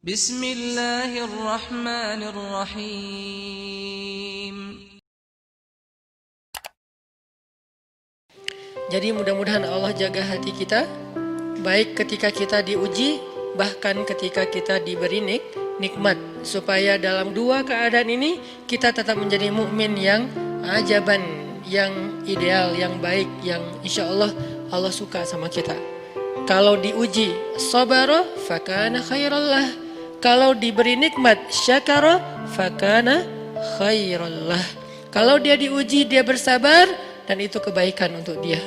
Bismillahirrahmanirrahim. Jadi mudah-mudahan Allah jaga hati kita, baik ketika kita diuji, bahkan ketika kita diberi nikmat, supaya dalam dua keadaan ini kita tetap menjadi mukmin yang ajaban, yang ideal, yang baik, yang insya Allah Allah suka sama kita. Kalau diuji sabara fakana khairallah, kalau diberi nikmat syakara fakana khairallah. Kalau dia diuji dia bersabar dan itu kebaikan untuk dia.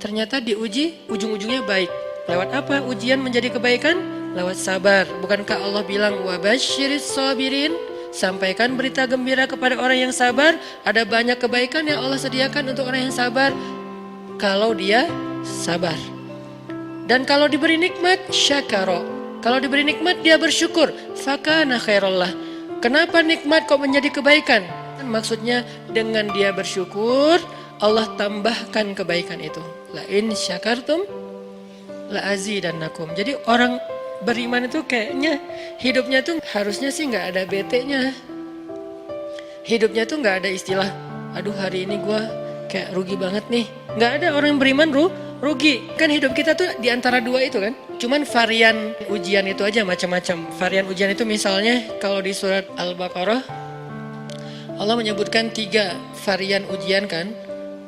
Ternyata diuji ujung-ujungnya baik. Lewat apa ujian menjadi kebaikan? Lewat sabar. Bukankah Allah bilang wabasyiris sabirin? Sampaikan berita gembira kepada orang yang sabar. Ada banyak kebaikan yang Allah sediakan untuk orang yang sabar kalau dia sabar. Dan kalau diberi nikmat syakara. Kalau diberi nikmat dia bersyukur. Fakana khairallah. Kenapa nikmat kok menjadi kebaikan? Maksudnya dengan dia bersyukur Allah tambahkan kebaikan itu. La in syakartum la azidannakum. Jadi orang beriman itu kayaknya hidupnya tuh harusnya sih nggak ada bete-nya. Hidupnya tuh nggak ada istilah, aduh hari ini gue kayak rugi banget nih. Nggak ada orang yang beriman rugi. Kan hidup kita tuh di antara dua itu kan. Cuman varian ujian itu aja macam-macam. Varian ujian itu misalnya kalau di surat Al-Baqarah Allah menyebutkan 3 varian ujian kan.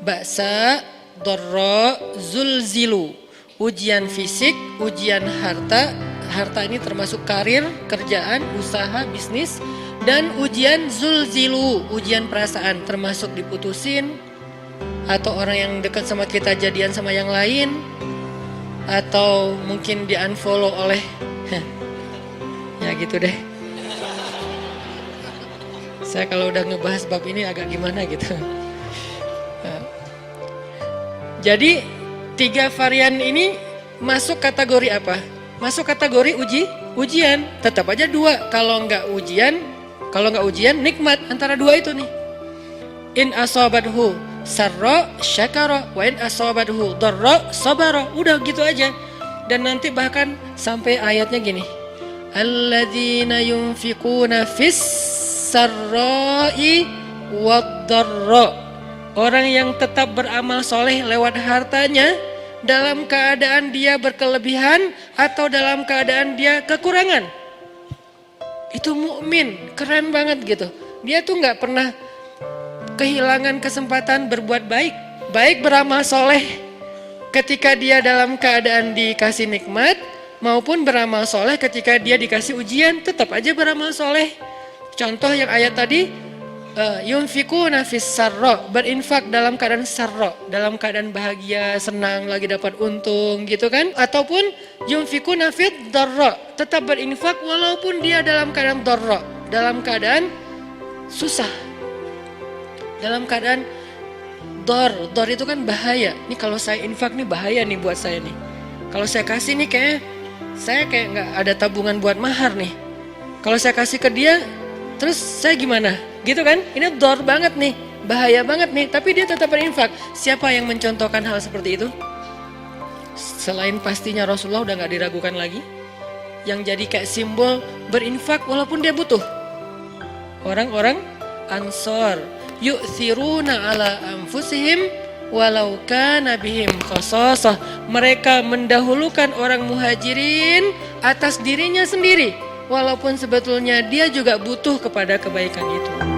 Ba'sa, dharra, zulzilu. Ujian fisik, ujian harta. Harta ini termasuk karir, kerjaan, usaha, bisnis. Dan ujian zulzilu, ujian perasaan termasuk diputusin. Atau orang yang dekat sama kita jadian sama yang lain. Atau mungkin di unfollow oleh ya gitu deh. Saya kalau udah ngebahas bab ini agak gimana gitu. Jadi 3 varian ini masuk kategori apa? Masuk kategori ujian. Tetap aja 2. Kalau nggak ujian nikmat antara 2 itu nih. In asabathu sarra syakara wa in asabathu dharra sabara. Udah gitu aja. Dan nanti bahkan sampai ayatnya gini. Alladzina yunfiquna fis sarra'i wad dharra. Orang yang tetap beramal soleh lewat hartanya dalam keadaan dia berkelebihan atau dalam keadaan dia kekurangan. Itu mukmin, keren banget gitu. Dia tuh nggak pernah kehilangan kesempatan berbuat baik. Baik beramal soleh ketika dia dalam keadaan dikasih nikmat maupun beramal soleh ketika dia dikasih ujian, tetap aja beramal soleh. Contoh yang ayat tadi. Yunfikuna fis sarra, berinfak dalam keadaan sarra, dalam keadaan bahagia, senang, lagi dapat untung gitu kan. Ataupun yunfikuna fit dharra, tetap berinfak walaupun dia dalam keadaan dharra, dalam keadaan susah, dalam keadaan dor itu kan bahaya. Nih kalau saya infak nih bahaya nih buat saya nih. Kalau saya kasih nih saya kayak nggak ada tabungan buat mahar nih. Kalau saya kasih ke dia, terus saya gimana? Gitu kan? Ini dor banget nih, bahaya banget nih. Tapi dia tetap berinfak. Siapa yang mencontohkan hal seperti itu? Selain pastinya Rasulullah udah gak diragukan lagi. Yang jadi kayak simbol berinfak walaupun dia butuh. Orang-orang Ansor. Yu'thiruna ala anfusihim walau kana bihim khasasah. Mereka mendahulukan orang muhajirin atas dirinya sendiri. Walaupun sebetulnya dia juga butuh kepada kebaikan itu.